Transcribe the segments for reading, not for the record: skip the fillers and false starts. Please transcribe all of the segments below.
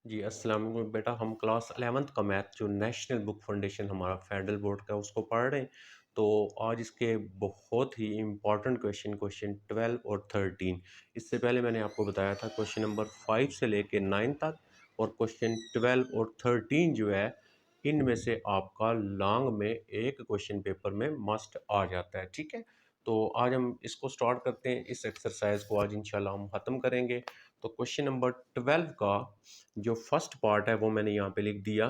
जी, अस्सलाम वालेकुम बेटा। हम क्लास 11th का मैथ जो नेशनल बुक फाउंडेशन हमारा फेडरल बोर्ड का उसको पढ़ रहे हैं। तो आज इसके बहुत ही इम्पोर्टेंट क्वेश्चन 12 और 13। इससे पहले मैंने आपको बताया था क्वेश्चन नंबर 5 से लेके 9 तक, और क्वेश्चन 12 और 13 जो है इनमें से आपका लॉन्ग में एक क्वेश्चन पेपर में मस्ट आ जाता है। ठीक है, तो आज हम इसको स्टार्ट करते हैं। इस एक्सरसाइज को आज इंशाल्लाह हम ख़त्म करेंगे। तो क्वेश्चन नंबर 12 का जो फर्स्ट पार्ट है वो मैंने यहाँ पे लिख दिया।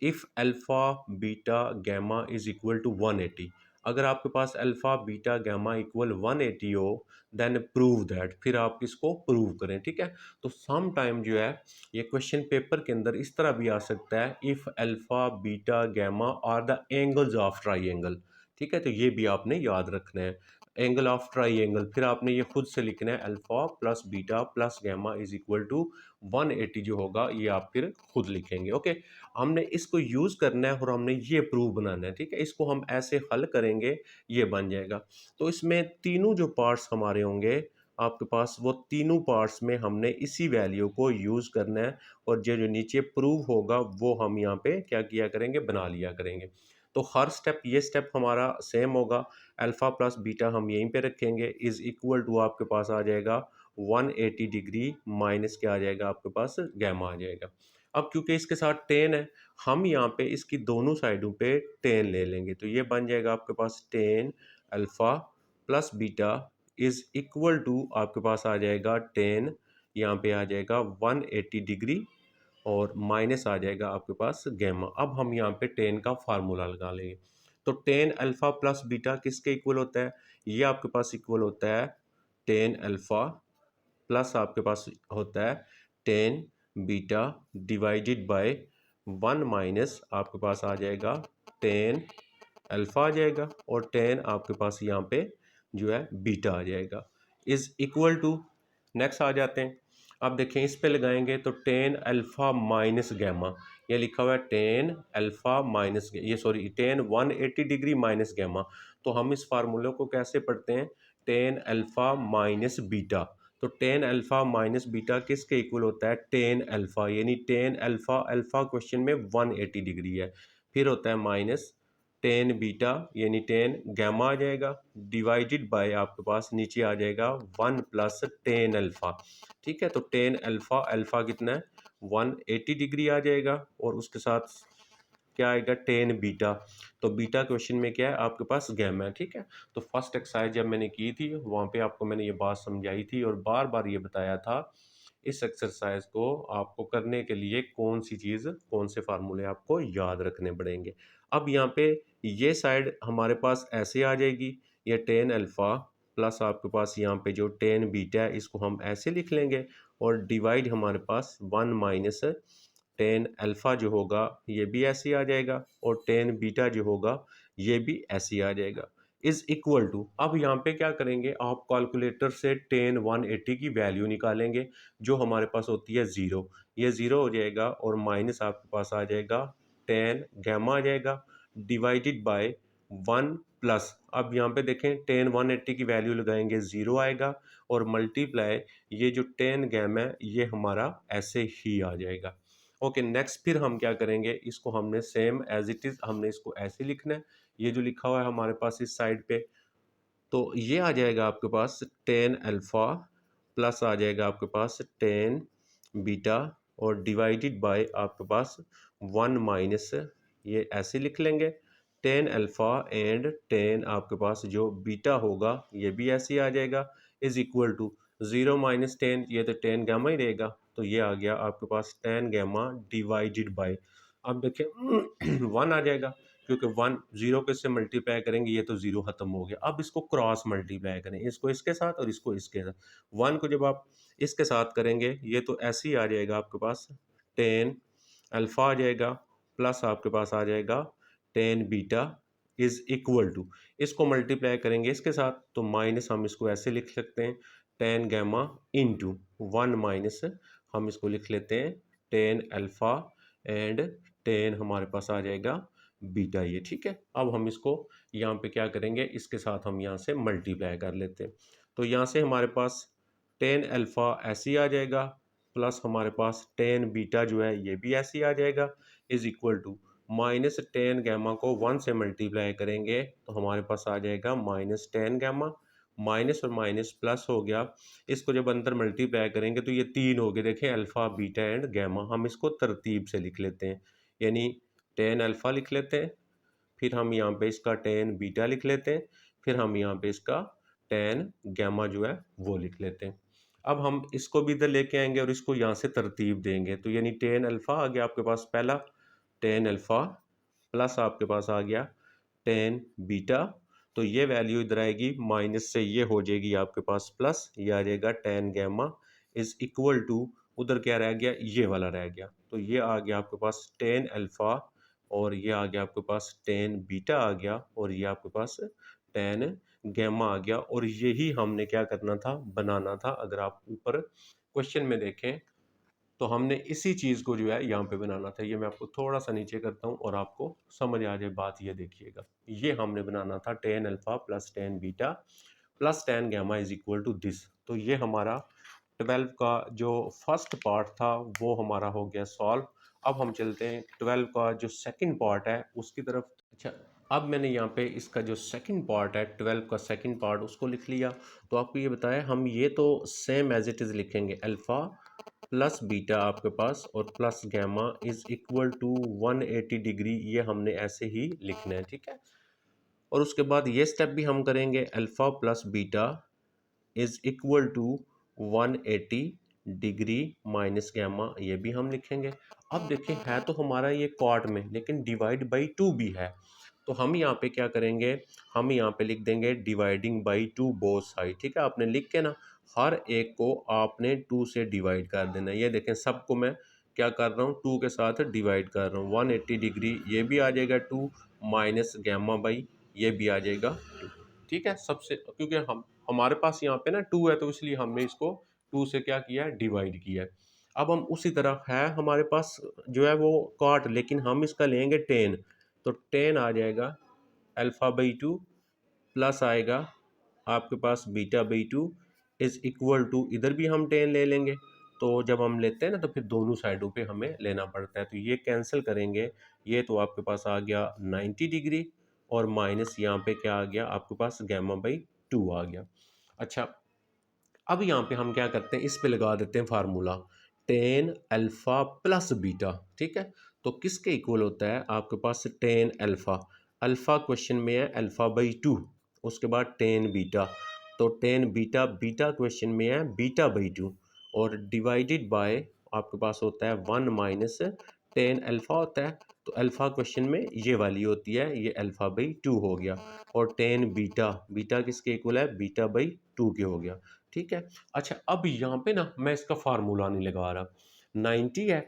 If alpha beta gamma is equal to 180, अगर आपके पास अल्फ़ा बीटा गैमा इक्वल 180 हो, देन प्रूव दैट, फिर आप इसको प्रूव करें। ठीक है, तो सम टाइम जो है ये क्वेश्चन पेपर के अंदर इस तरह भी आ सकता है, if alpha beta gamma are the angles of triangle. ठीक है, तो ये भी आपने याद रखना है, एंगल ऑफ ट्राइंगल। फिर आपने ये खुद से लिखना है, alpha plus beta plus gamma is equal to 180 जो होगा ये आप फिर खुद लिखेंगे। ओके, हमने इसको यूज़ करना है और हमने ये प्रूफ बनाना है। ठीक है, इसको हम ऐसे हल करेंगे, ये बन जाएगा। तो इसमें तीनों जो पार्ट्स हमारे होंगे आपके पास, वो तीनों पार्ट्स में हमने इसी वैल्यू को यूज़ करना है, और जो नीचे प्रूव होगा वो हम यहाँ पे क्या किया करेंगे, बना लिया करेंगे। तो हर स्टेप, ये स्टेप हमारा सेम होगा। अल्फ़ा प्लस बीटा हम यहीं पे रखेंगे, इज़ इक्वल टू आपके पास आ जाएगा 180 डिग्री माइनस क्या आ जाएगा आपके पास, गैमा आ जाएगा। अब क्योंकि इसके साथ टेन है, हम यहाँ पे इसकी दोनों साइडों पे टेन ले लेंगे, तो ये बन जाएगा आपके पास ten alpha plus beta is equal to आपके पास आ जाएगा टेन, यहाँ पे आ जाएगा 180 डिग्री, और माइनस आ जाएगा आपके पास गैमा। अब हम यहाँ पे टेन का फार्मूला लगा लेंगे। तो टेन अल्फ़ा प्लस बीटा किसके इक्वल होता है, ये आपके पास इक्वल होता है टेन अल्फ़ा प्लस आपके पास होता है tan beta divided by 1 minus आपके पास आ जाएगा टेन अल्फ़ा आ जाएगा, और टेन आपके पास यहाँ पे जो है बीटा आ जाएगा, इज़ इक्वल टू। नेक्स्ट आ जाते हैं। अब देखें, इस पे लगाएंगे तो टेन अल्फ़ा माइनस गैमा, ये लिखा हुआ है टेन अल्फ़ा माइनस, ये sorry tan 180 degree minus gamma. तो हम इस फार्मूले को कैसे पढ़ते हैं, टेन अल्फ़ा माइनस बीटा। तो टेन अल्फ़ा माइनस बीटा किसके इक्वल होता है, टेन अल्फ़ा, यानी टेन अल्फ़ा, अल्फ़ा क्वेश्चन में 180 डिग्री है, फिर होता है माइनस टेन बीटा यानी टेन गैमा आ जाएगा, डिवाइडेड बाय आपके पास नीचे आ जाएगा 1 प्लस टेन अल्फ़ा। ठीक है, तो टेन अल्फ़ा, अल्फ़ा कितना है 180 डिग्री आ जाएगा, और उसके साथ क्या आएगा टेन बीटा। तो बीटा क्वेश्चन में क्या है आपके पास, गैमा है। ठीक है, तो फर्स्ट एक्सरसाइज जब मैंने की थी वहाँ पे आपको मैंने ये बात समझाई थी और बार बार ये बताया था, इस एक्सरसाइज को आपको करने के लिए कौन सी चीज़, कौन से फार्मूले आपको याद रखने पड़ेंगे। अब यहाँ पे ये साइड हमारे पास ऐसे आ जाएगी, ये टेन अल्फ़ा प्लस आपके पास यहाँ पे जो टेन बीटा है इसको हम ऐसे लिख लेंगे, और डिवाइड हमारे पास 1 माइनस टेन अल्फ़ा जो होगा ये भी ऐसे ही आ जाएगा, और टेन बीटा जो होगा ये भी ऐसे ही आ जाएगा, इज़ इक्वल टू। अब यहाँ पे क्या करेंगे, आप कैलकुलेटर से टेन 180 की वैल्यू निकालेंगे, जो हमारे पास होती है ज़ीरो, ये ज़ीरो हो जाएगा, और माइनस आपके पास आ जाएगा टेन गैमा आ जाएगा, डिवाइडेड बाय 1 प्लस, अब यहाँ पे देखें टेन 180 की वैल्यू लगाएंगे ज़ीरो आएगा, और मल्टीप्लाई ये जो टेन गैमा है ये हमारा ऐसे ही आ जाएगा। ओके, नेक्स्ट फिर हम क्या करेंगे, इसको हमने सेम एज इट इज़ हमने इसको ऐसे लिखना है, ये जो लिखा हुआ है हमारे पास इस साइड पे, तो ये आ जाएगा आपके पास टेन अल्फ़ा प्लस आ जाएगा आपके पास टेन बीटा, और डिवाइडेड बाय आपके पास 1 माइनस, ये ऐसे लिख लेंगे टेन अल्फ़ा एंड टेन आपके पास जो बीटा होगा ये भी ऐसे ही आ जाएगा, is equal to zero minus tan, ये तो टेन गामा ही रहेगा, तो ये आ गया आपके पास टेन गामा डिवाइडेड बाय, अब देखिए 1 आ जाएगा, क्योंकि वन जीरो के से मल्टीप्लाई करेंगे ये तो जीरो खत्म हो गया। अब इसको क्रॉस मल्टीप्लाई करें, इसको इसके साथ और इसको इसके साथ। वन को जब आप इसके साथ करेंगे ये तो ऐसे ही आ जाएगा आपके पास टेन अल्फ़ा आ जाएगा, प्लस आपके पास आ जाएगा tan beta is equal to, इसको मल्टीप्लाई करेंगे इसके साथ तो माइनस, हम इसको ऐसे लिख सकते हैं टेन गैमा इंटू 1 माइनस, हम इसको लिख लेते हैं टेन अल्फ़ा एंड टेन हमारे पास आ जाएगा बीटा, ये ठीक है। अब हम इसको यहाँ पे क्या करेंगे, इसके साथ हम यहाँ से मल्टीप्लाई कर लेते हैं, तो यहाँ से हमारे पास टेन अल्फ़ा ऐसे ही आ जाएगा, प्लस हमारे पास टेन बीटा जो है ये भी ऐसे ही आ जाएगा, is equal to minus tan gamma को 1 से मल्टीप्लाई करेंगे तो हमारे पास आ जाएगा माइनस टेन गैमा, माइनस और माइनस प्लस हो गया, इसको जब अंदर मल्टीप्लाई करेंगे तो ये तीन हो गए, देखें अल्फ़ा बीटा एंड गैमा। हम इसको तरतीब से लिख लेते हैं, यानी टेन अल्फ़ा लिख लेते हैं, फिर हम यहाँ पे इसका टेन बीटा लिख लेते हैं, फिर हम यहाँ पे इसका टेन गैमा जो है वो लिख लेते हैं। अब हम इसको भी इधर लेके आएंगे और इसको यहाँ से तरतीब देंगे, तो यानी टेन अल्फ़ा आ गया आपके पास पहला, टेन अल्फ़ा प्लस आपके पास आ गया टेन बीटा, तो ये वैल्यू इधर आएगी माइनस से ये हो जाएगी आपके पास प्लस, ये आ जाएगा tan gamma is equal to उधर क्या रह गया, ये वाला रह गया, तो ये आ गया आपके पास टेन अल्फ़ा और ये आ गया आपके पास टेन बीटा आ गया और ये आपके पास टेन गैमा आ गया। और यही हमने क्या करना था, बनाना था। अगर आप ऊपर क्वेश्चन में देखें तो हमने इसी चीज़ को जो है यहाँ पे बनाना था। ये मैं आपको थोड़ा सा नीचे करता हूँ और आपको समझ आ जाए बात। ये देखिएगा, ये हमने बनाना था tan alpha plus tan beta plus tan gamma is equal to this. तो ये हमारा 12 का जो फर्स्ट पार्ट था वो हमारा हो गया सॉल्व। अब हम चलते हैं 12 का जो सेकंड पार्ट है उसकी तरफ। अच्छा, अब मैंने यहाँ पे इसका जो सेकंड पार्ट है 12 का सेकंड पार्ट उसको लिख लिया। तो आपको ये बताया हम ये तो सेम एज इट इज़ लिखेंगे, अल्फ़ा प्लस बीटा आपके पास और plus gamma is equal to 180 degree, ये हमने ऐसे ही लिखना है, ठीक है। और उसके बाद ये स्टेप भी हम करेंगे, alpha plus beta is equal to 180 degree minus gamma, ये भी हम लिखेंगे। अब देखें है तो हमारा ये क्वाड में, लेकिन डिवाइड बाई टू भी है, तो हम यहाँ पे क्या करेंगे, हम यहाँ पे लिख देंगे dividing by two both side, ठीक है। आपने लिख के ना हर एक को आपने टू से डिवाइड कर देना। ये देखें सबको मैं क्या कर रहा हूँ, टू के साथ डिवाइड कर रहा हूँ। 180 डिग्री ये भी आ जाएगा टू, माइनस गैमा बाई ये भी आ जाएगा टू, ठीक है। सबसे क्योंकि हम हमारे पास यहाँ पे ना टू है तो इसलिए हमने इसको टू से क्या किया है, डिवाइड किया है। अब हम उसी तरह है हमारे पास जो है वो कॉट, लेकिन हम इसका लेंगे टेन, तो टेन आ जाएगा अल्फ़ा बाई टू प्लस आएगा आपके पास beta by two is equal to, इधर भी हम टेन ले लेंगे। तो जब हम लेते हैं ना तो फिर दोनों साइडों पे हमें लेना पड़ता है, तो ये कैंसिल करेंगे, ये तो आपके पास आ गया 90 डिग्री और माइनस यहाँ पे क्या आ गया आपके पास गैमा बाई टू आ गया। अच्छा, अब यहाँ पे हम क्या करते हैं, इस पे लगा देते हैं formula ten alpha plus beta, ठीक है। तो किसके इक्वल होता है आपके पास टेन अल्फ़ा, अल्फ़ा क्वेश्चन में है अल्फ़ा बाई टू, उसके बाद टेन बीटा, तो टेन बीटा, बीटा क्वेश्चन में है बीटा बाई टू, और डिवाइडेड बाय आपके पास होता है वन माइनस टेन अल्फ़ा होता है, तो अल्फ़ा क्वेश्चन में ये वाली होती है, ये अल्फ़ा बाई टू हो गया, और टेन बीटा, बीटा किसके इक्वल है, बीटा बाई टू के हो गया, ठीक है। अच्छा, अब यहाँ पे ना मैं इसका फार्मूला नहीं लगा रहा, 90 है,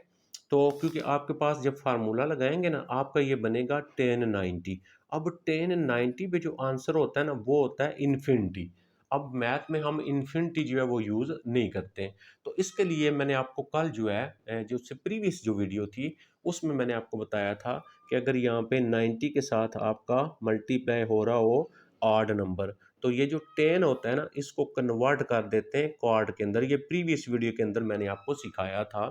तो क्योंकि आपके पास जब फार्मूला लगाएंगे ना आपका ये बनेगा टेन 90। अब टेन 90 पे जो आंसर होता है ना वो होता है इन्फिनिटी। अब मैथ में हम इन्फिनिटी जो है वो यूज़ नहीं करते हैं, तो इसके लिए मैंने आपको कल जो है जो उससे प्रीवियस जो वीडियो थी उसमें मैंने आपको बताया था कि अगर यहाँ पे 90 के साथ आपका मल्टीप्लाई हो रहा हो ऑड नंबर, तो ये जो 10 होता है ना इसको कन्वर्ट कर देते हैं क्वाड के अंदर। ये प्रीवियस वीडियो के अंदर मैंने आपको सिखाया था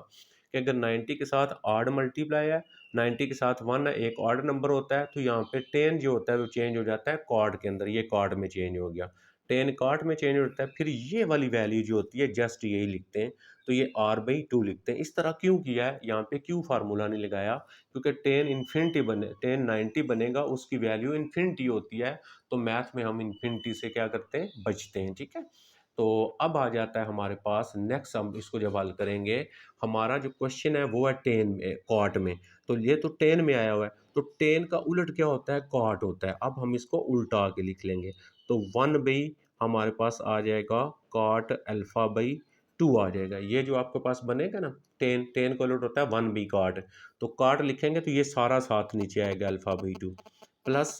कि अगर 90 के साथ ऑड मल्टीप्लाई है, 90 के साथ 1 है, एक ऑड नंबर होता है, तो यहाँ पे 10 जो होता है वो चेंज हो जाता है क्वाड के अंदर, ये क्वाड में चेंज हो गया, 10 क्वाड में चेंज होता है। फिर ये वाली वैल्यू जो होती है जस्ट यही लिखते हैं, तो ये आर बाई टू लिखते हैं। इस तरह क्यों किया है, यहाँ पे क्यों फार्मूला नहीं लगाया, क्योंकि 10 इन्फिनिटी बने, 10 90 बनेगा उसकी वैल्यू इन्फिनिटी होती है, तो मैथ में हम इन्फिनिटी से क्या करते हैं, बचते हैं, ठीक है। तो अब आ जाता है हमारे पास नेक्स्ट, हम इसको जब हल करेंगे, हमारा जो क्वेश्चन है वो है 10 में कॉट में, तो ये तो 10 में आया हुआ है, तो 10 का उलट क्या होता है, कॉट होता है। अब हम इसको उल्टा के लिख लेंगे, तो 1 बाई हमारे पास आ जाएगा कॉट अल्फ़ा बाई टू आ जाएगा। ये जो आपके पास बनेगा ना 10, 10 का उलट होता है 1 बाई कॉट, तो कॉट लिखेंगे तो ये सारा साथ नीचे आएगा alpha by two plus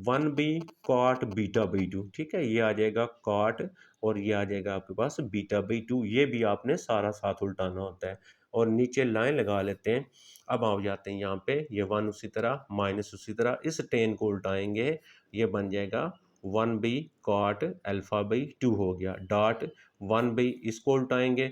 1 by cot beta by two, ठीक है। ये आ जाएगा कॉट और ये आ जाएगा आपके पास बीटा बाई टू, ये भी आपने सारा साथ उल्टाना होता है, और नीचे लाइन लगा लेते हैं। अब आ जाते हैं यहाँ पे, ये 1 उसी तरह माइनस उसी तरह, इस 10 को उल्टाएंगे, ये बन जाएगा 1 by cot alpha by two हो गया, डॉट 1 बाई इसको उल्टाएंगे,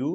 2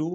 2.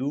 2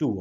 2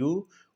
2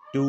2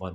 1.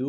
2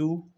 2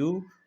2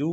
2,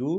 2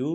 2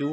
2,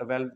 12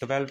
12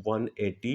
180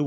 2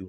2,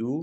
2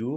2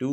2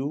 2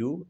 2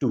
2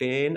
10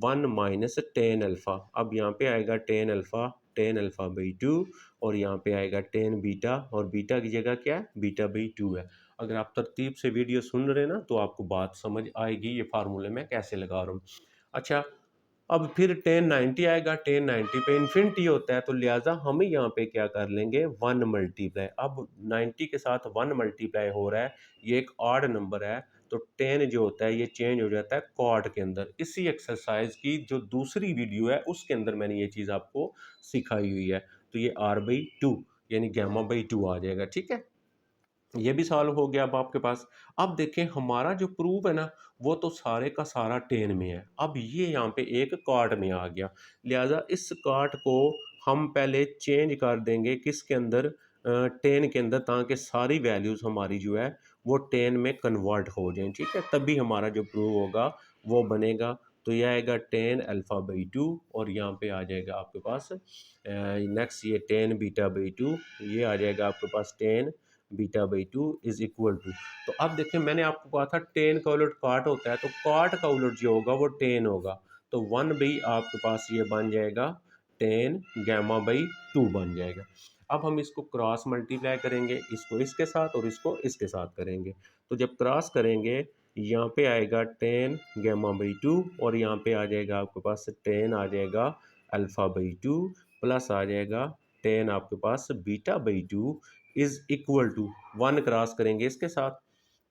1 माइनस टेन अल्फ़ा। अब यहाँ पे आएगा टेन अल्फ़ा बाई 2 और यहाँ पे आएगा टेन बीटा, और बीटा की जगह क्या है, बीटा बाई 2 है। अगर आप तरतीब से वीडियो सुन रहे हैं ना तो आपको बात समझ आएगी ये फार्मूले मैं कैसे लगा रहा हूँ। अच्छा, अब फिर टेन 90 आएगा, टेन 90 पे इन्फिनिटी होता है, तो लिहाजा हम यहाँ पे क्या कर लेंगे, 1 मल्टीप्लाई। अब 90 के साथ 1 मल्टीप्लाई हो रहा है, ये एक ऑड नंबर है, तो 10 जो होता है ये चेंज हो जाता है क्वाड के अंदर। इसी एक्सरसाइज की जो दूसरी वीडियो है उसके अंदर मैंने ये चीज़ आपको सिखाई हुई है। तो ये r/2 यानी γ/2 आ जाएगा, ठीक है। ये भी सॉल्व हो गया अब आपके पास। अब देखें हमारा जो प्रूफ है ना वो तो सारे का सारा 10 में है। अब ये यहाँ पे एक कार्ड में आ गया, लिहाजा इस कार्ड को हम पहले चेंज कर देंगे किसके अंदर, 10 के अंदर, ताकि सारी वैल्यूज़ हमारी जो है वो 10 में कन्वर्ट हो जाएं, ठीक है। तभी हमारा जो प्रूफ होगा वो बनेगा। तो ये आएगा 10 अल्फ़ा/2 और यहाँ पे आ जाएगा आपके पास नेक्स्ट ये 10 बीटा/2, ये आ जाएगा आपके पास 10 बीटा/2 इज इक्वल टू। तो अब देखें मैंने आपको कहा था 10 का उलट काट होता है, तो काट का उलट जो होगा वो 10 होगा। तो 1 आपके पास ये बन जाएगा 10 γ/2 बन जाएगा। अब हम इसको क्रॉस मल्टीप्लाई करेंगे, इसको इसके साथ और इसको इसके साथ करेंगे। तो जब क्रॉस करेंगे यहाँ पे आएगा 10 γ/2 और यहाँ पे आ जाएगा आपके पास 10 आ जाएगा अल्फ़ा/2 प्लस आ जाएगा 10 आपके पास बीटा/2 इज इक्वल टू 1 क्रॉस करेंगे इसके साथ,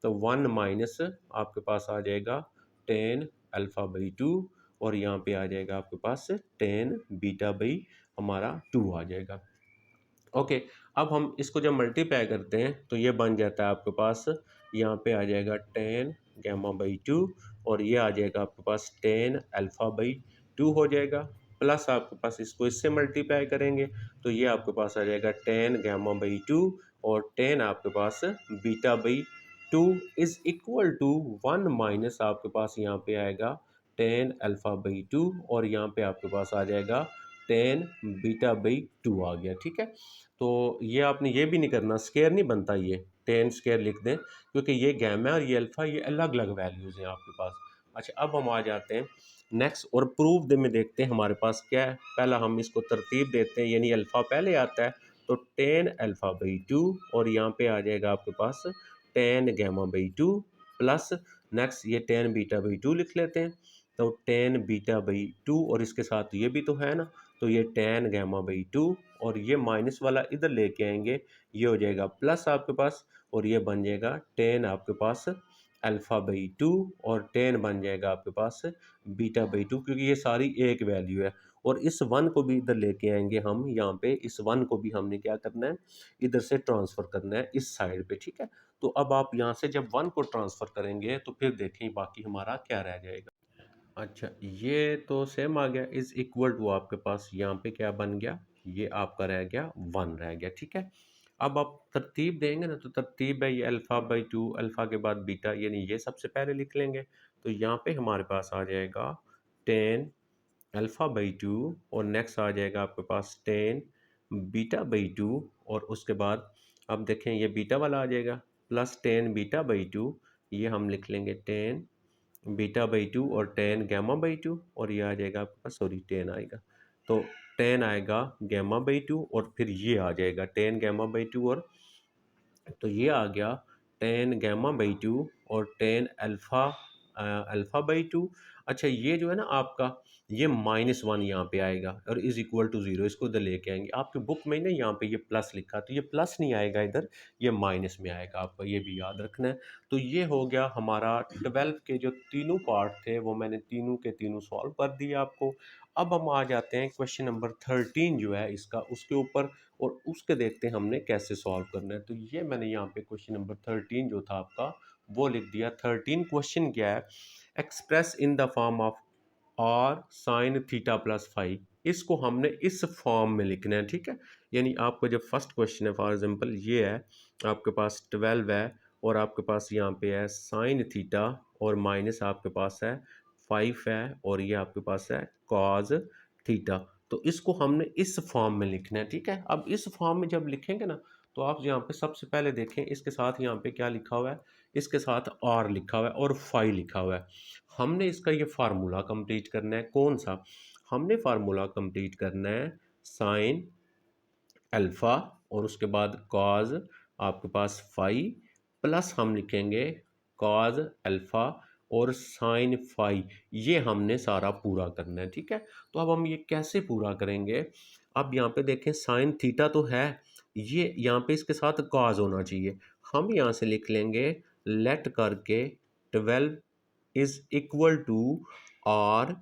तो 1 माइनस आपके पास आ जाएगा 10 अल्फ़ा/2 और यहाँ पे आ जाएगा आपके पास 10 बीटा/ हमारा 2 आ जाएगा। ओके, अब हम इसको जब मल्टीप्लाई करते हैं तो ये बन जाता है आपके पास, यहाँ पे आ जाएगा 10 γ/2 और ये आ जाएगा आपके पास 10 अल्फ़ा/2 हो जाएगा, प्लस आपके पास इसको इससे मल्टीप्लाई करेंगे तो ये आपके पास आ जाएगा 10 γ/2 और 10 आपके पास बीटा/2 इज इक्वल टू 1 माइनस आपके पास यहाँ पे आएगा 10 अल्फ़ा/2 और यहाँ पे आपके पास आ जाएगा 10 बीटा/2 आ गया, ठीक है। तो ये आपने ये भी नहीं करना, स्केयर नहीं बनता, ये 10 स्केयर लिख दें क्योंकि ये गैमा और ये अल्फ़ा ये अलग अलग वैल्यूज़ हैं आपके पास। अच्छा, अब हम आ जाते हैं नेक्स्ट और प्रूफ दे में देखते हैं हमारे पास क्या है। पहला हम इसको तरतीब देते हैं, यानी अल्फ़ा पहले आता है तो 10 अल्फ़ा/2 और यहाँ पे आ जाएगा आपके पास 10 γ/2 प्लस नेक्स्ट ये 10 बीटा/2 लिख लेते हैं, तो 10 बीटा/2 और इसके साथ ये भी तो है ना, तो ये 10 γ/2 और ये माइनस वाला इधर लेके आएंगे, ये हो जाएगा प्लस आपके पास और ये बन जाएगा 10 आपके पास अल्फ़ा/2 और 10 बन जाएगा आपके पास बीटा/2 क्योंकि ये सारी एक वैल्यू है। और इस 1 को भी इधर लेके आएंगे हम, यहाँ पे इस 1 को भी हमने क्या करना है, इधर से ट्रांसफ़र करना है इस साइड पे, ठीक है। तो अब आप यहाँ से जब 1 को ट्रांसफ़र करेंगे तो फिर देखें बाकी हमारा क्या रह जाएगा। अच्छा, ये तो सेम आ गया, इज़ इक्वल टू आपके पास यहाँ पे क्या बन गया, ये आपका रह गया 1 रह गया, ठीक है। अब आप तरतीब देंगे ना, तो तरतीब है ये अल्फ़ा/2, अल्फ़ा के बाद बीटा, यानी ये सबसे पहले लिख लेंगे। तो यहाँ पे हमारे पास आ जाएगा 10 अल्फ़ा/2 और नेक्स्ट आ जाएगा आपके पास 10 बीटा/2 और उसके बाद अब देखें ये बीटा वाला आ जाएगा प्लस 10 बीटा/2, ये हम लिख लेंगे 10 बीटा/2 और 10 γ/2 और ये आ जाएगा आपके पास, सॉरी 10 आएगा, तो 10 आएगा γ/2 और फिर ये आ जाएगा 10 γ/2 और तो ये आ गया 10 γ/2 और 10 अल्फ़ा/2। अच्छा, ये जो है ना आपका, ये -1 यहाँ पे आएगा और इज़ इक्वल टू 0, इसको इधर लेके आएंगे। आपकी बुक में ना यहाँ पे ये प्लस लिखा, तो ये प्लस नहीं आएगा इधर, ये माइनस में आएगा, आपका ये भी याद रखना है। तो ये हो गया हमारा 12 के जो तीनों पार्ट थे वो मैंने तीनों के तीनों सॉल्व कर दिए आपको। अब हम आ जाते हैं क्वेश्चन नंबर 13 जो है इसका, उसके ऊपर, और उसके देखते हैं हमने कैसे सॉल्व करना है। तो ये मैंने यहाँ पे क्वेश्चन नंबर 13 जो था आपका वो लिख दिया। 13 क्वेश्चन क्या है, express in the form of R sine theta plus five, इसको हमने इस फॉर्म में लिखना है, ठीक है। यानी आपको जो फर्स्ट क्वेश्चन है फॉर एग्जांपल ये है, आपके पास 12 है और आपके पास यहाँ पे है साइन थीटा और माइनस आपके पास है 5 है और ये आपके पास है कॉज थीटा। तो इसको हमने इस फॉर्म में लिखना है, ठीक है। अब इस फॉर्म में जब लिखेंगे ना, तो आप यहाँ पे सबसे पहले देखें इसके साथ यहाँ पे क्या लिखा हुआ है, इसके साथ आर लिखा हुआ है और फाई लिखा हुआ है। हमने इसका ये फार्मूला कंप्लीट करना है, कौन सा? हमने फार्मूला कंप्लीट करना है साइन अल्फ़ा और उसके बाद कॉज आपके पास फाई, प्लस हम लिखेंगे कॉज अल्फ़ा और साइन फाई। ये हमने सारा पूरा करना है, ठीक है। तो अब हम ये कैसे पूरा करेंगे? अब यहाँ पे देखें साइन थीटा तो है, ये यहाँ पे इसके साथ कॉज होना चाहिए। हम यहाँ से लिख लेंगे लेट करके 12 is equal to R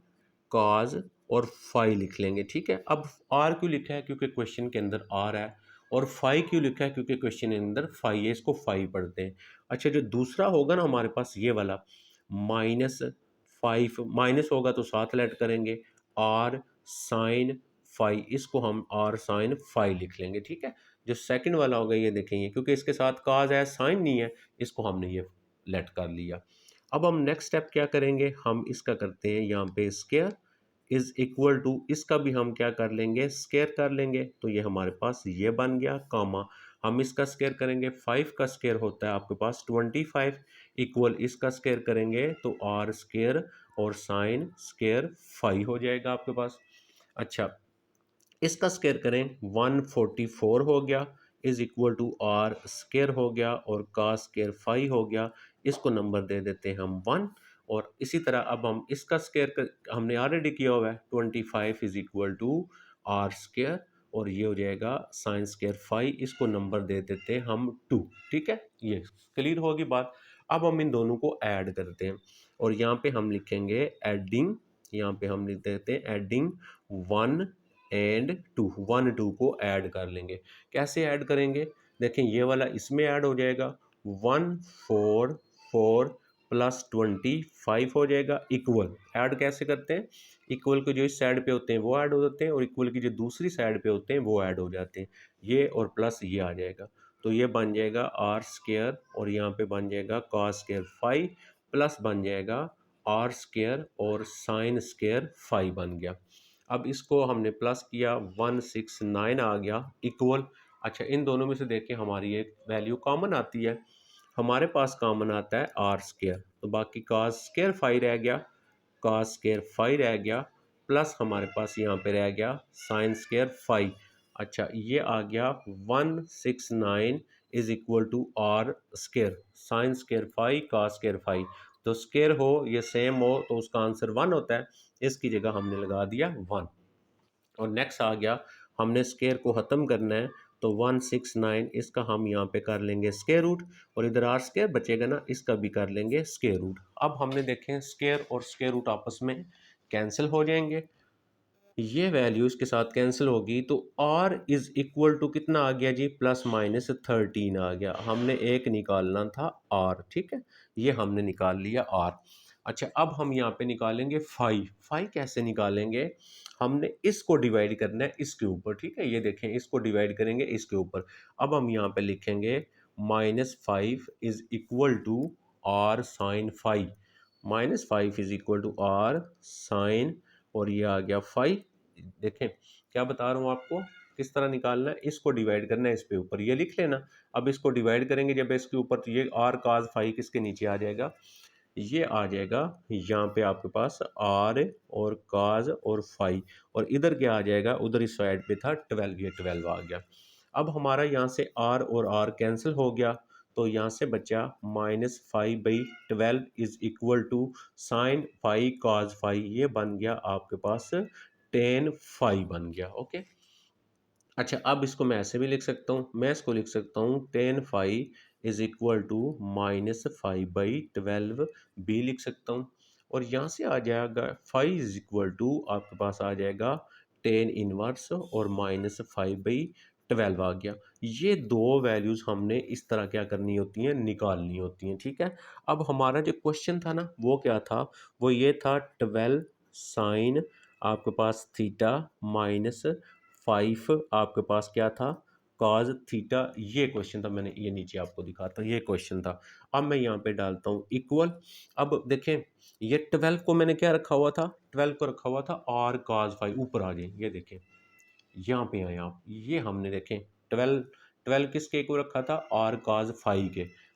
cos और फाई लिख लेंगे, ठीक है। अब आर क्यों लिखा है? क्योंकि क्वेश्चन के अंदर आर है। और फाई क्यों लिखा है? क्योंकि क्वेश्चन के अंदर फाई है, इसको फाई पढ़ते हैं। अच्छा, जो दूसरा होगा ना हमारे पास ये वाला -5, माइनस होगा तो साथ लेट करेंगे आर साइन फाई, इसको हम आर साइन फाई लिख लेंगे, ठीक है। जो सेकंड वाला होगा ये देखेंगे, क्योंकि इसके साथ काज है साइन नहीं है, इसको हमने ये लेट कर लिया। अब हम नेक्स्ट स्टेप क्या करेंगे? हम इसका करते हैं यहाँ पे स्केयर इज इक्वल टू, इसका भी हम क्या कर लेंगे? स्केयर कर लेंगे। तो ये हमारे पास ये बन गया कॉमा, हम इसका स्केयर करेंगे, 5 का स्केयर होता है आपके पास 25 इक्वल, इसका स्केयर करेंगे तो आर स्केयर और साइन स्केयर 5 हो जाएगा आपके पास। अच्छा, इसका स्केयर करें 144 हो गया is equal to R square हो गया और का स्केयर 5 हो गया, इसको नंबर दे देते हैं हम 1। और इसी तरह अब हम इसका स्केयर हमने ऑलरेडी किया हुआ है 25 is equal to R square और ये हो जाएगा साइन स्केयर 5, इसको नंबर दे देते हैं हम 2, ठीक है। ये क्लियर होगी बात। अब हम इन दोनों को ऐड करते हैं और यहाँ पे हम लिखेंगे एडिंग, यहाँ पे हम लिख देते हैं एडिंग 1 एंड 2, 1 2 को ऐड कर लेंगे। कैसे ऐड करेंगे? देखें ये वाला इसमें ऐड हो जाएगा, 144 प्लस 25 हो जाएगा इक्वल। ऐड कैसे करते हैं? इक्वल के जो इस साइड पे होते हैं वो ऐड हो जाते हैं और इक्वल की जो दूसरी साइड पे होते हैं वो ऐड हो जाते हैं, ये और प्लस ये आ जाएगा। तो ये बन जाएगा आर स्केयर और यहाँ पे बन जाएगा कॉस स्केयर 5 प्लस बन जाएगा आर स्केयर और साइन स्केयर 5 बन गया। अब इसको हमने प्लस किया 169 आ गया इक्वल। अच्छा, इन दोनों में से देखें हमारी एक वैल्यू कॉमन आती है, हमारे पास कॉमन आता है आर स्केयर, तो बाकी कास स्केयर 5 रह गया, कास स्केयर 5 रह गया, प्लस हमारे पास यहाँ पे रह गया साइन स्केयर 5। अच्छा, ये आ गया 169 is equal to R square sine square 5 cos square 5। तो स्केयर हो ये सेम हो तो उसका आंसर 1 होता है, इसकी जगह हमने लगा दिया 1। और नेक्स्ट आ गया, हमने स्केयर को ख़त्म करना है तो 169 इसका हम यहाँ पे कर लेंगे स्केयर रूट और इधर आर स्केयर बचेगा ना, इसका भी कर लेंगे स्केयर रूट। अब हमने देखें स्केयर और स्केयर रूट आपस में कैंसिल हो जाएंगे, ये वैल्यू इसके साथ कैंसिल होगी तो r इज इक्वल टू कितना आ गया जी? +-13 आ गया। हमने एक निकालना था r, ठीक है, ये हमने निकाल लिया r। अच्छा, अब हम यहाँ पे निकालेंगे फाई कैसे निकालेंगे? हमने इसको डिवाइड करना है इसके ऊपर, ठीक है, ये देखें इसको डिवाइड करेंगे इसके ऊपर। अब हम यहाँ पे लिखेंगे -5 is equal to R sine 5, -5 is equal to R sine और ये आ गया 5। देखें क्या बता रहा हूँ आपको, किस तरह निकालना है, इसको डिवाइड करना है इसके ऊपर, ये लिख लेना। अब इसको डिवाइड करेंगे जब इसके ऊपर तो ये आर काज 5 किसके नीचे आ जाएगा? ये आ जाएगा यहाँ पे आपके पास आर और काज और 5 और इधर क्या आ जाएगा? उधर इस साइड पे था 12, ये 12 आ गया। अब हमारा यहाँ से आर और आर कैंसिल हो गया तो यहाँ से बचा -5/12 is equal to sine 5 cos 5, ये बन गया आपके पास tan 5 बन गया। ओके, अच्छा, अब इसको मैं ऐसे भी लिख सकता हूँ, मैं इसको लिख सकता हूँ tan 5 इज इक्वल टू -5/12 भी लिख सकता हूँ और यहाँ से आ जाएगा 5 इज इक्वल टू आपके पास आ जाएगा tan इनवर्स और -5/12 आ गया। ये दो वैल्यूज़ हमने इस तरह क्या करनी होती हैं? निकालनी होती हैं, ठीक है। अब हमारा जो क्वेश्चन था ना वो क्या था? वो ये था 12 साइन आपके पास थीटा -5 आपके पास क्या था? कॉज थीटा, ये क्वेश्चन था, मैंने ये नीचे आपको दिखाता हूँ, ये क्वेश्चन था। अब मैं यहाँ पे डालता हूँ इक्वल। अब देखें ये 12 को मैंने क्या रखा हुआ था? 12 को रखा हुआ था आर कॉज 5, ऊपर आ जाए, ये देखें यहाँ पे आए आप, ये हमने देखें 12 किसके को रखा था? आर कॉज 5 के।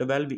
12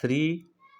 3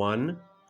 1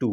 2.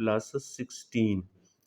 + 16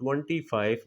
25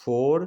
4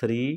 3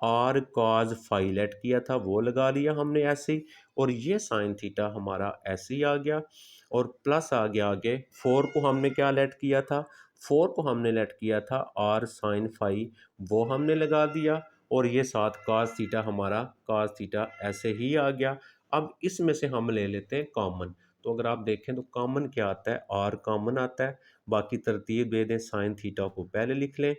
आर कॉज फाई लेट किया था वो लगा लिया हमने ऐसे ही, और ये साइन थीटा हमारा ऐसे ही आ गया, और प्लस आ गया आगे 4 को हमने क्या लेट किया था, 4 को हमने लेट किया था आर साइन फाई, वो हमने लगा दिया, और ये साथ काज थीटा हमारा काज थीटा ऐसे ही आ गया। अब इसमें से हम ले लेते हैं कॉमन, तो अगर आप देखें तो कॉमन क्या आता है, आर कॉमन आता है, बाकी तरतीब दे दें, साइन थीटा को पहले लिख लें,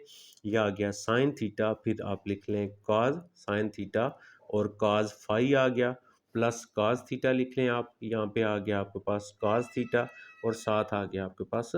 यह आ गया साइन थीटा, फिर आप लिख लें काज साइन थीटा, और काज फाई आ गया, प्लस काज थीटा लिख लें आप, यहाँ पे आ गया आपके पास काज थीटा, और साथ आ गया आपके पास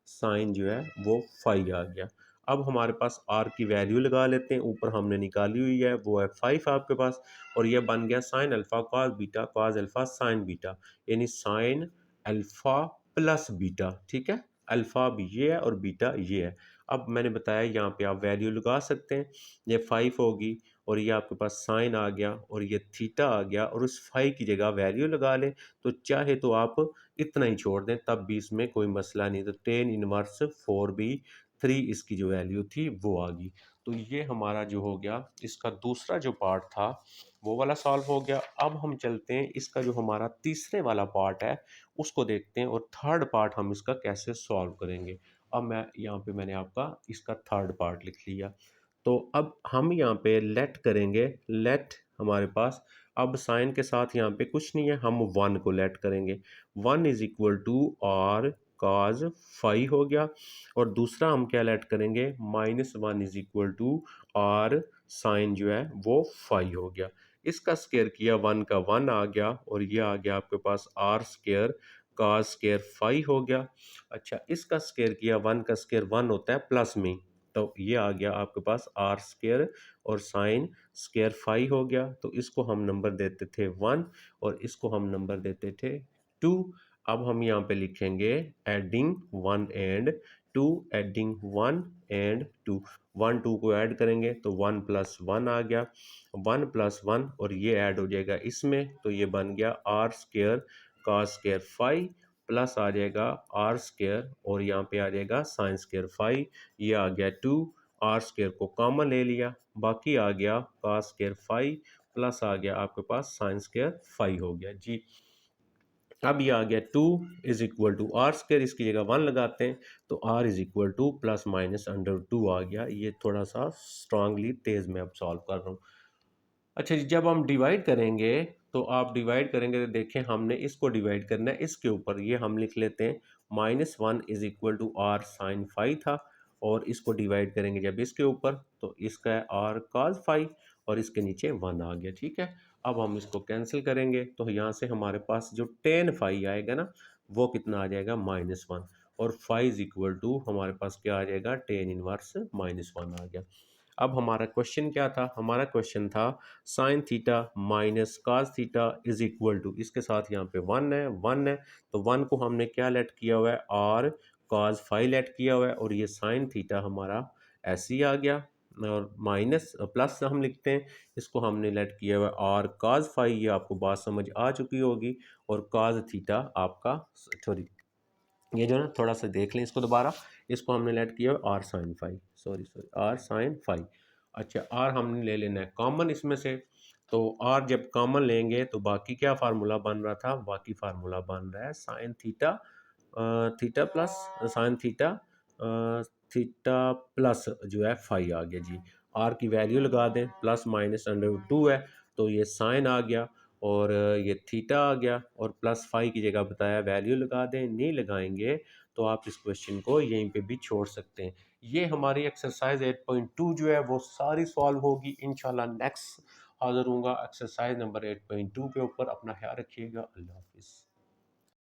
साइन जो है वो फाई आ गया। अब हमारे पास आर की वैल्यू लगा लेते हैं, ऊपर हमने निकाली हुई है वो है 5 आपके पास, और ये बन गया sine alpha cos alpha sine beta, यानी साइन अल्फ़ा प्लस बीटा, ठीक है, अल्फ़ा भी ये है और बीटा ये है। अब मैंने बताया यहाँ पे आप वैल्यू लगा सकते हैं, ये 5 होगी, और ये आपके पास साइन आ गया, और ये थीटा आ गया, और उस 5 की जगह वैल्यू लगा लें, तो चाहे तो आप इतना ही छोड़ दें तब भी इसमें कोई मसला नहीं, तो टेन इनवर्स 4b3 इसकी जो वैल्यू थी वो आ गई। तो ये हमारा जो हो गया, इसका दूसरा जो पार्ट था वो वाला सॉल्व हो गया। अब हम चलते हैं इसका जो हमारा तीसरे वाला पार्ट है उसको देखते हैं, और थर्ड पार्ट हम इसका कैसे सॉल्व करेंगे। अब मैं यहाँ पे मैंने आपका इसका थर्ड पार्ट लिख लिया, तो अब हम यहाँ पे लेट करेंगे, लेट हमारे पास अब साइन के साथ यहाँ पे कुछ नहीं है, हम 1 को लेट करेंगे, 1 is equal to R cos phi हो गया, और दूसरा हम क्या लेट करेंगे, -1 is equal to R sine जो है वो फाई हो गया। इसका स्केयर किया 1 का 1 आ गया, और ये आ गया आपके पास R square cos square phi हो गया। अच्छा, इसका स्केयर किया 1 का स्केयर 1 होता है प्लस में, तो ये आ गया आपके पास आर स्केयर और साइन स्केयर फाई हो गया, तो इसको हम नंबर देते थे 1, और इसको हम नंबर देते थे 2। अब हम यहाँ पे लिखेंगे एडिंग 1 एंड 2, एडिंग 1 एंड 2, 1 2 को ऐड करेंगे तो 1 प्लस 1 आ गया, 1 प्लस 1, और ये ऐड हो जाएगा इसमें, तो ये बन गया आर स्केयर का स्केयर फाई, प्लस आ जाएगा आर स्केयर, और यहाँ पे आ जाएगा साइन स्केयर फाई, ये आ गया 2, आर स्केयर को कॉमन ले लिया, बाकी आ गया कास स्केयर फाई, प्लस आ गया आपके पास साइन स्केयर फाई हो गया जी। अब ये आ गया 2 is equal to R square, इसकी जगह 1 लगाते हैं, तो R is equal to plus minus under 2 आ गया। ये थोड़ा सा स्ट्रांगली तेज में अब सॉल्व कर रहा हूँ। अच्छा जी, जब हम डिवाइड करेंगे तो आप डिवाइड करेंगे तो देखें हमने इसको डिवाइड करना है इसके ऊपर, ये हम लिख लेते हैं -1 is equal to R sine phi था, और इसको डिवाइड करेंगे जब इसके ऊपर तो इसका है आर काज फाई, और इसके नीचे 1 आ गया, ठीक है। अब हम इसको कैंसिल करेंगे तो यहाँ से हमारे पास जो टेन फाई आएगा ना, वो कितना आ जाएगा -1, और फाई इज इक्वल टू हमारे पास क्या आ जाएगा, टेन इनवर्स -1 आ गया। अब हमारा क्वेश्चन क्या था, हमारा क्वेश्चन था sine theta minus cos theta is equal to, इसके साथ यहाँ पे 1 है 1 है, तो 1 को हमने क्या लेट किया हुआ है, आर काज फाई लेट किया हुआ है, और ये साइन थीटा हमारा ऐसे ही आ गया, और माइनस प्लस हम लिखते हैं, इसको हमने लेट किया हुआ है आर काज फाई, ये आपको बात समझ आ चुकी होगी, और काज थीटा आपका, सॉरी ये जो है ना थोड़ा सा देख लें इसको दोबारा, इसको हमने लेट किया R sine phi, sorry R sine phi. अच्छा, आर हमने ले लेना है कॉमन इसमें से, तो आर जब कॉमन लेंगे तो बाकी क्या फार्मूला बन रहा था, बाकी फार्मूला बन रहा है sine theta, theta plus sine theta, theta plus जो है फाई आ गया जी। आर की वैल्यू लगा दें, प्लस माइनस अंडर 2 है, तो ये साइन आ गया, और ये थीटा आ गया, और प्लस फाई की जगह बताया वैल्यू लगा दें, नहीं लगाएंगे तो आप इस क्वेश्चन को यहीं पे भी छोड़ सकते हैं। ये हमारी एक्सरसाइज 8.2 जो है वो सारी सॉल्व होगी इंशाल्लाह। नेक्स्ट हाजिर हूँगा एक्सरसाइज नंबर 8.2 के ऊपर। अपना ख्याल रखिएगा। अल्लाह हाफिज़।